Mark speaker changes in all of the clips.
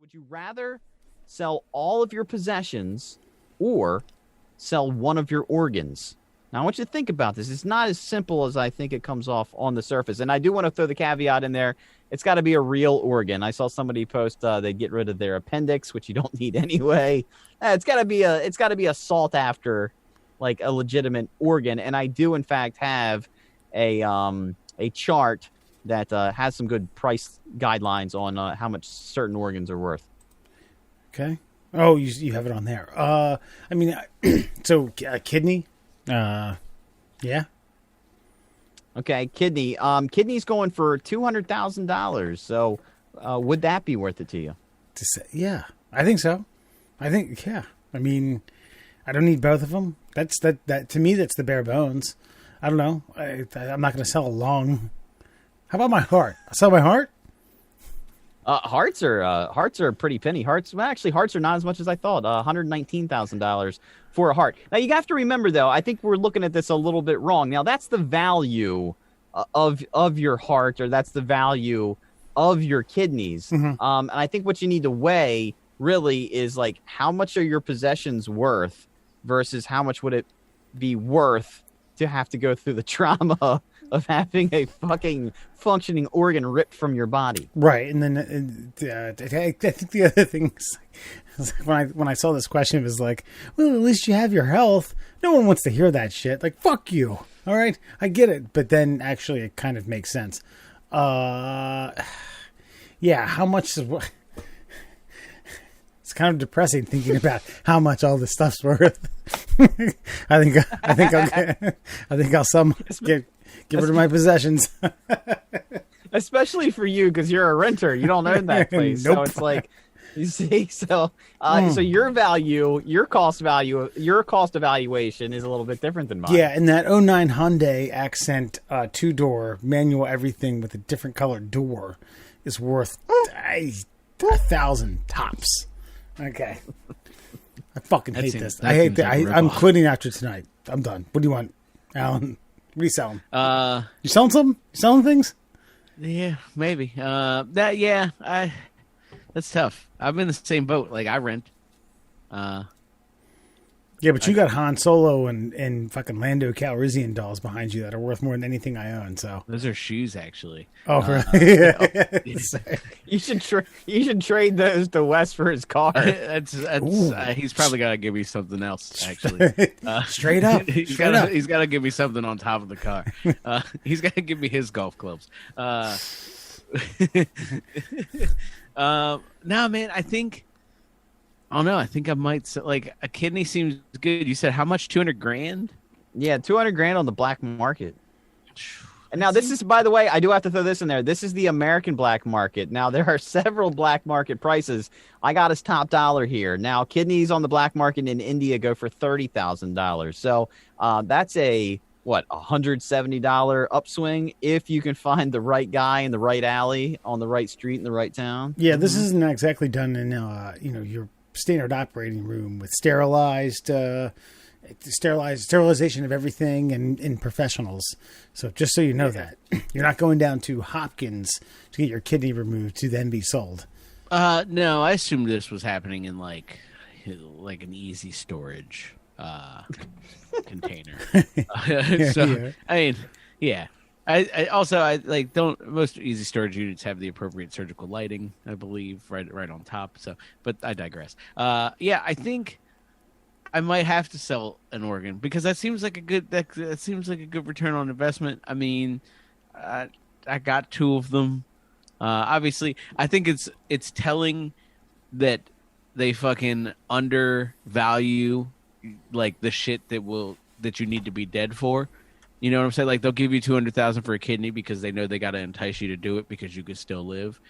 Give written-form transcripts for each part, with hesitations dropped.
Speaker 1: Would you rather sell all of your possessions or sell one of your organs? Now, I want you to think about this. It's not as simple as I think it comes off on the surface. And I do want to throw the caveat in there. It's got to be a real organ. I saw somebody post they get rid of their appendix, which you don't need anyway. It's got to be a sought after, like a legitimate organ. And I do in fact have a chart that has some good price guidelines on how much certain organs are worth.
Speaker 2: Okay. Oh, you have it on there. I mean, so kidney. Yeah.
Speaker 1: Okay, kidney. Kidney's going for $200,000. So, would that be worth it to you?
Speaker 2: Yeah, I think so. Yeah. I mean, I don't need both of them. That to me, that's the bare bones. I don't know. I'm not going to sell a lung. How about my heart? I'll sell my heart.
Speaker 1: Hearts are pretty penny. Hearts are not as much as I thought. $119,000 for a heart. Now you have to remember though, I think we're looking at this a little bit wrong. Now that's the value of your heart, or that's the value of your kidneys.
Speaker 2: Mm-hmm.
Speaker 1: And I think what you need to weigh really is like how much are your possessions worth versus how much would it be worth to have to go through the trauma of having a fucking functioning organ ripped from your body.
Speaker 2: Right. And then I think the other thing is when I saw this question, it was like, well, at least you have your health. No one wants to hear that shit. Like, fuck you. All right. I get it. But then actually it kind of makes sense. Yeah. How much is what? It's kind of depressing thinking about how much all this stuff's worth. I think I'll give rid of my possessions.
Speaker 1: Especially for you, because you're a renter. You don't own that place.
Speaker 2: Nope.
Speaker 1: So it's like, you see, so your cost evaluation is a little bit different than mine.
Speaker 2: Yeah, and that '09 Hyundai Accent 2-door manual everything with a different colored door is worth 1,000 tops. Okay. I fucking hate this. I hate that. I'm quitting after tonight. I'm done. What do you want, Alan? What are you selling? You selling something? You selling things?
Speaker 3: Yeah, maybe. That's tough. I'm in the same boat. Like, I rent.
Speaker 2: Yeah, but you got Han Solo and fucking Lando Calrissian dolls behind you that are worth more than anything I own. So
Speaker 3: those are shoes, actually.
Speaker 2: Oh, really? Yeah.
Speaker 1: You should trade those to Wes for his car.
Speaker 3: He's probably got to give me something else. Actually,
Speaker 2: straight up.
Speaker 3: He's got to give me something on top of the car. He's got to give me his golf clubs. No, man. I don't know. I think I might like a kidney seems good. You said how much? $200,000?
Speaker 1: Yeah, $200,000 on the black market. And now this is, by the way, I do have to throw this in there. This is the American black market. Now there are several black market prices. I got his top dollar here. Now kidneys on the black market in India go for $30,000. So that's a $170 upswing if you can find the right guy in the right alley on the right street in the right town.
Speaker 2: Yeah, this isn't exactly done in your standard operating room with sterilization of everything and in professionals. So just so you know that you're not going down to Hopkins to get your kidney removed to then be sold.
Speaker 3: No, I assumed this was happening in like an easy storage container. So yeah. I mean, yeah. I also don't most easy storage units have the appropriate surgical lighting, I believe, right on top. So, but I digress. Yeah, I think I might have to sell an organ because that seems like a good return on investment. I mean, I got two of them. Obviously, I think it's telling that they fucking undervalue like the shit that you need to be dead for. You know what I'm saying? Like they'll give you $200,000 for a kidney because they know they got to entice you to do it because you could still live.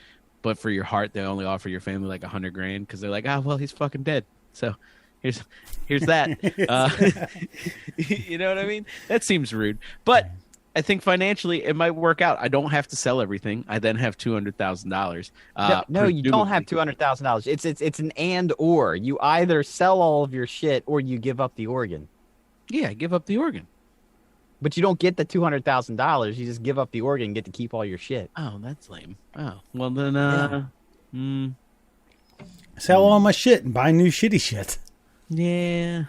Speaker 3: But for your heart, they only offer your family like $100,000 because they're like, well, he's fucking dead. So here's that. You know what I mean? That seems rude, but I think financially it might work out. I don't have to sell everything. I then have $200,000.
Speaker 1: No, you don't have $200,000. It's an and or. You either sell all of your shit or you give up the organ.
Speaker 3: Yeah, give up the organ.
Speaker 1: But you don't get the $200,000. You just give up the organ and get to keep all your shit.
Speaker 3: Oh, that's lame. Oh, well then,
Speaker 2: Sell all my shit and buy new shitty shit.
Speaker 3: Yeah,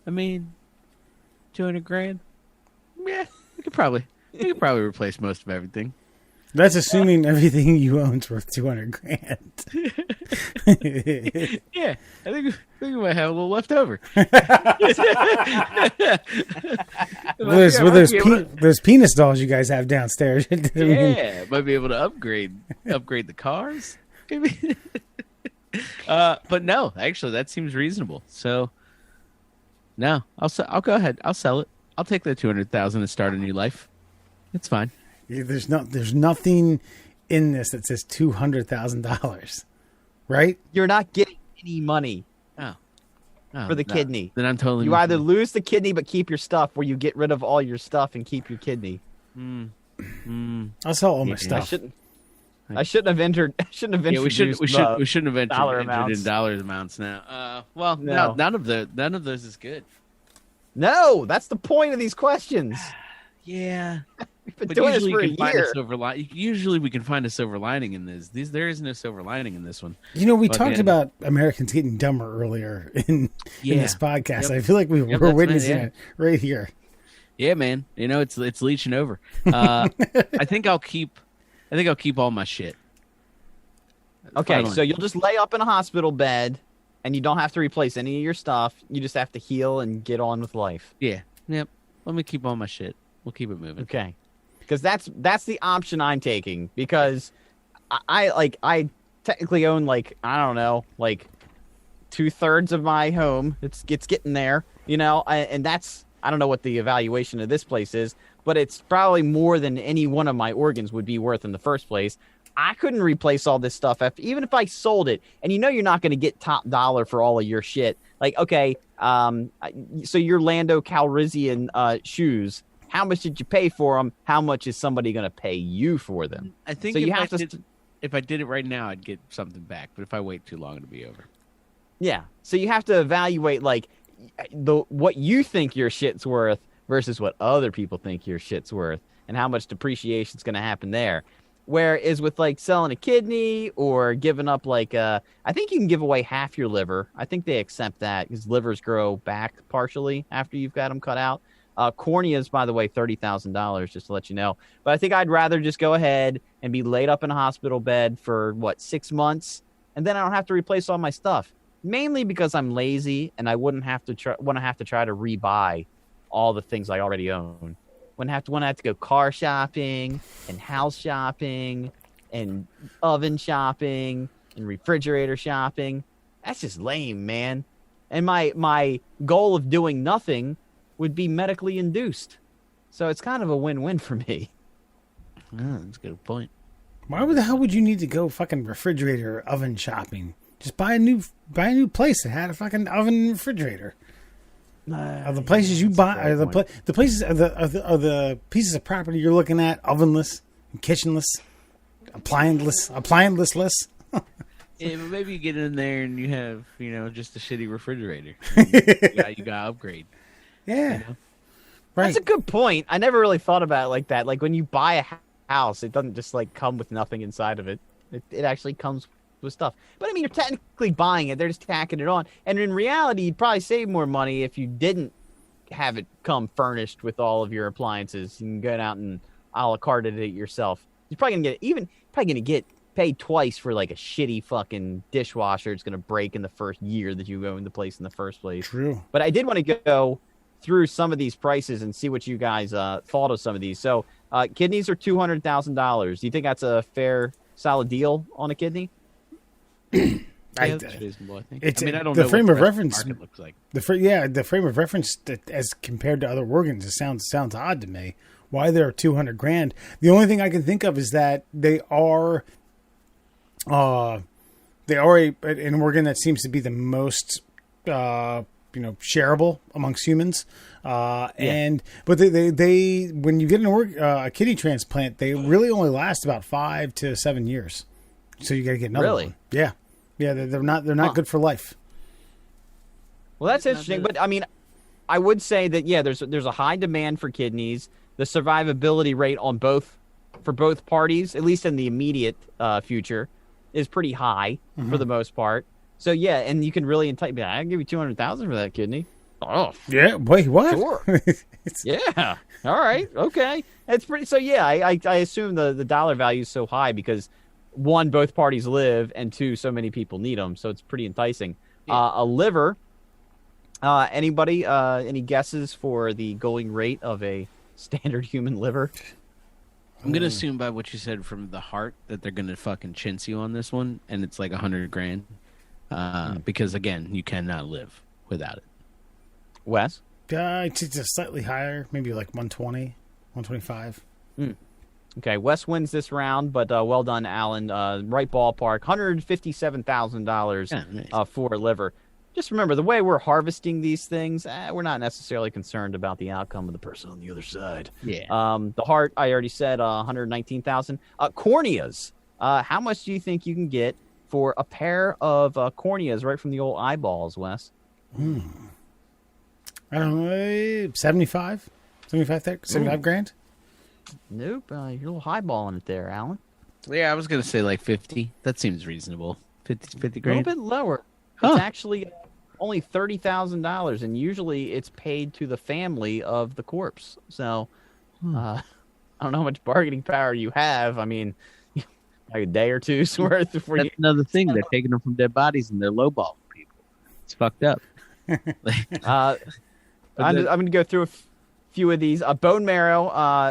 Speaker 3: I mean, 200 grand. Yeah, we could probably replace most of everything.
Speaker 2: That's assuming everything you own's worth 200 grand.
Speaker 3: Yeah, I think we might have a little left over.
Speaker 2: Those penis dolls you guys have downstairs.
Speaker 3: Yeah, might be able to upgrade the cars. Maybe. But no, actually, that seems reasonable. So, no, I'll go ahead. I'll sell it. I'll take the 200,000 and start a new life. It's fine.
Speaker 2: There's nothing in this that says $200,000, right?
Speaker 1: You're not getting any money
Speaker 3: Oh,
Speaker 1: for the kidney.
Speaker 3: Then I'm totally.
Speaker 1: You either lose the kidney but keep your stuff, or you get rid of all your stuff and keep your kidney.
Speaker 2: I'll sell all my stuff.
Speaker 1: I shouldn't have entered.
Speaker 3: Yeah, we shouldn't have entered
Speaker 1: dollar
Speaker 3: in
Speaker 1: amounts.
Speaker 3: dollars amounts now. Well,
Speaker 1: No.
Speaker 3: none of those is good.
Speaker 1: No, that's the point of these questions.
Speaker 3: Yeah.
Speaker 1: We've been
Speaker 3: But
Speaker 1: doing this
Speaker 3: usually
Speaker 1: for a year.
Speaker 3: Usually we can find a silver lining in this. There is no silver lining in this one.
Speaker 2: You know, we
Speaker 3: But
Speaker 2: talked
Speaker 3: yeah.
Speaker 2: about Americans getting dumber earlier in this podcast.
Speaker 3: Yep.
Speaker 2: I feel like we
Speaker 3: Yep,
Speaker 2: were
Speaker 3: that's
Speaker 2: witnessing
Speaker 3: right, yeah.
Speaker 2: it right here.
Speaker 3: Yeah, man. You know, it's leeching over. I think I'll keep all my shit.
Speaker 1: Okay,
Speaker 3: Finally.
Speaker 1: so you'll just lay up in a hospital bed, and you don't have to replace any of your stuff. You just have to heal and get on with life.
Speaker 3: Yeah. Yep. Let me keep all my shit. We'll keep it moving.
Speaker 1: Okay, because that's the option I'm taking. Because I technically own like, I don't know, like 2/3 of my home. It's getting there, you know, and that's, I don't know what the evaluation of this place is, but it's probably more than any one of my organs would be worth in the first place. I couldn't replace all this stuff even if I sold it. And you know you're not going to get top dollar for all of your shit. Like, okay, so your Lando Calrissian shoes, how much did you pay for them? How much is somebody going to pay you for them?
Speaker 3: I think
Speaker 1: so
Speaker 3: if I did it right now, I'd get something back. But if I wait too long, it'll be over.
Speaker 1: Yeah. So you have to evaluate like what you think your shit's worth versus what other people think your shit's worth, and how much depreciation is going to happen there. Whereas with like selling a kidney or giving up like I think you can give away half your liver. I think they accept that because livers grow back partially after you've got them cut out. Corneas, by the way, $30,000, just to let you know. But I think I'd rather just go ahead and be laid up in a hospital bed for 6 months, and then I don't have to replace all my stuff. Mainly because I'm lazy and I wouldn't have to try to rebuy all the things I already own. Wouldn't have to go car shopping and house shopping and oven shopping and refrigerator shopping. That's just lame, man. And my goal of doing nothing would be medically induced. So it's kind of a win-win for me.
Speaker 3: Oh, that's a good point.
Speaker 2: Why the hell would you need to go fucking refrigerator oven shopping? Just buy a new place that had a fucking oven and refrigerator. Are the places you buy are the places are the pieces of property you're looking at ovenless, kitchenless, applianceless?
Speaker 3: Yeah, but maybe you get in there and you have, just a shitty refrigerator. You got to upgrade.
Speaker 2: Yeah. Right.
Speaker 1: That's a good point. I never really thought about it like that. Like when you buy a house, it doesn't just like come with nothing inside of it. It actually comes with stuff. But I mean, you're technically buying it. They're just tacking it on. And in reality, you'd probably save more money if you didn't have it come furnished with all of your appliances. You can go out and a la carte it yourself. You're probably gonna get paid twice for like a shitty fucking dishwasher. It's gonna break in the first year that you own the place in the first place.
Speaker 2: True.
Speaker 1: But I did want to go through some of these prices and see what you guys thought of some of these. So kidneys are $200,000. Do you think that's a fair, solid deal on a kidney?
Speaker 3: That's reasonable, I think. I don't
Speaker 2: the
Speaker 3: know
Speaker 2: frame
Speaker 3: what
Speaker 2: of
Speaker 3: the
Speaker 2: reference
Speaker 3: market looks like.
Speaker 2: the frame of reference that, as compared to other organs, it sounds odd to me. Why they're $200,000? The only thing I can think of is that they are an organ that seems to be the most shareable amongst humans. But they when you get a kidney transplant, they really only last about 5 to 7 years. So you got to get another one. Yeah. They're not good for life.
Speaker 1: Well, that's interesting. But I mean, I would say that there's a high demand for kidneys. The survivability rate for both parties, at least in the immediate future, is pretty high for the most part. So yeah, and you can really entice. I'll give you 200,000 for that kidney. Oh,
Speaker 2: Yeah. Wait, what?
Speaker 1: sure. Yeah. All right. Okay. It's pretty. So yeah, I assume the dollar value is so high because one, both parties live, and two, so many people need them. So it's pretty enticing.
Speaker 3: Yeah.
Speaker 1: A liver. Anybody? Any guesses for the going rate of a standard human liver?
Speaker 3: I'm gonna assume by what you said from the heart that they're gonna fucking chintz you on this one, and it's like $100,000. Because again, you cannot live without it.
Speaker 1: Wes.
Speaker 2: It's just slightly higher, maybe like 120, 125.
Speaker 1: Okay, Wes wins this round, but well done, Alan. Right ballpark, $157,000
Speaker 3: Yeah, nice.
Speaker 1: For a liver. Just remember, the way we're harvesting these things, we're not necessarily concerned about the outcome of the person on the other side.
Speaker 3: Yeah.
Speaker 1: The heart, I already said, 119,000. Corneas. How much do you think you can get for a pair of corneas right from the old eyeballs, Wes?
Speaker 2: I don't know, 75? 75 grand?
Speaker 1: Nope, you're a little highballing it there, Alan.
Speaker 3: Yeah, I was gonna say like 50. That seems reasonable. 50
Speaker 1: A little
Speaker 3: grand.
Speaker 1: bit lower.
Speaker 3: Huh.
Speaker 1: It's actually only $30,000, and usually it's paid to the family of the corpse. So, I don't know how much bargaining power you have. I mean, like a day or two's worth before
Speaker 3: That's
Speaker 1: you.
Speaker 3: another thing. They're taking them from dead bodies and they're lowballing people. It's fucked up.
Speaker 1: I'm going to go through a few of these. Bone marrow,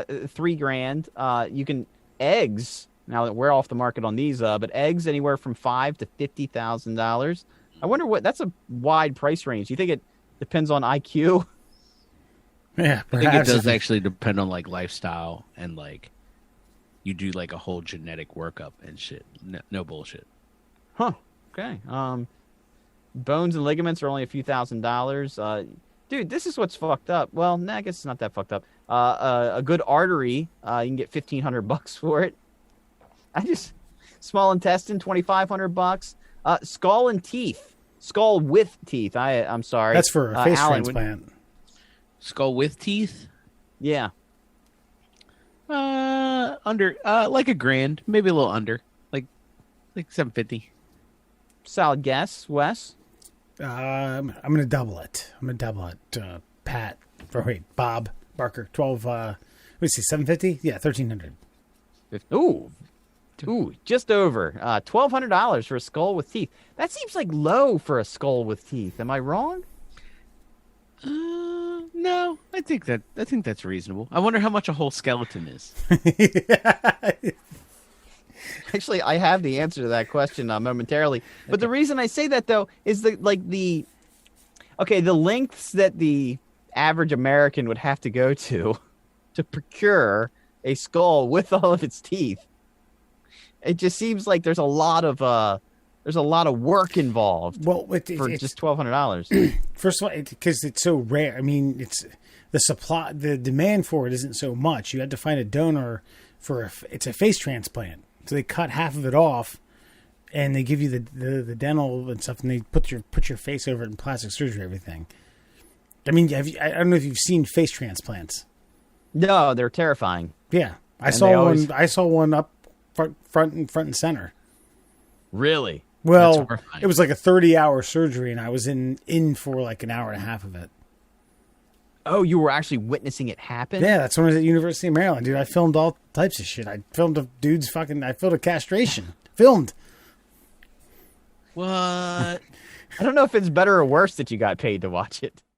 Speaker 1: $3,000. You can eggs. Now that we're off the market on these, but eggs anywhere from $5,000 to $50,000. I wonder what. That's a wide price range. Do you think it depends on IQ?
Speaker 2: Yeah,
Speaker 3: I think it
Speaker 2: perhaps.
Speaker 3: does actually depend on like lifestyle and like you do like a whole genetic workup and shit. No bullshit.
Speaker 1: Huh. Okay. Bones and ligaments are only a few $1,000s. Dude, this is what's fucked up. Well, nah, I guess it's not that fucked up. A good artery, you can get $1,500 for it. Small intestine, $2,500. Skull and teeth. Skull with teeth. I'm sorry.
Speaker 2: That's for a face
Speaker 1: Alan,
Speaker 2: transplant.
Speaker 3: Skull with teeth?
Speaker 1: Yeah.
Speaker 3: Under like $1,000, maybe a little under. Like 750.
Speaker 1: Solid guess, Wes.
Speaker 2: I'm going to double it. Pat. Bob Barker. 12. What is he? 750? Yeah, 1,300.
Speaker 1: Ooh, just over $1,200 for a skull with teeth. That seems like low for a skull with teeth. Am I wrong?
Speaker 3: No, I think that's reasonable. I wonder how much a whole skeleton is.
Speaker 1: Actually, I have the answer to that question momentarily. But the reason I say that though is the lengths that the average American would have to go to procure a skull with all of its teeth. It just seems like there's a lot of work involved.
Speaker 2: Well,
Speaker 1: for just $1,200.
Speaker 2: First of all, because it's so rare. I mean, it's the supply, the demand for it isn't so much. You had to find a donor for it's a face transplant. So they cut half of it off, and they give you the dental and stuff, and they put your face over it in plastic surgery, everything. I mean, I don't know if you've seen face transplants.
Speaker 1: No, they're terrifying.
Speaker 2: Yeah, I
Speaker 1: And
Speaker 2: saw
Speaker 1: always-
Speaker 2: one. I saw one up front and center.
Speaker 1: Really?
Speaker 2: Well,
Speaker 3: That's horrifying.
Speaker 2: it was like a 30-hour surgery, and I was in for like an hour and a half of it.
Speaker 1: Oh, you were actually witnessing it happen?
Speaker 2: Yeah, that's when I was at University of Maryland, dude. I filmed all types of shit. I filmed a dude's I filmed a castration. Filmed.
Speaker 3: What?
Speaker 1: I don't know if it's better or worse that you got paid to watch it.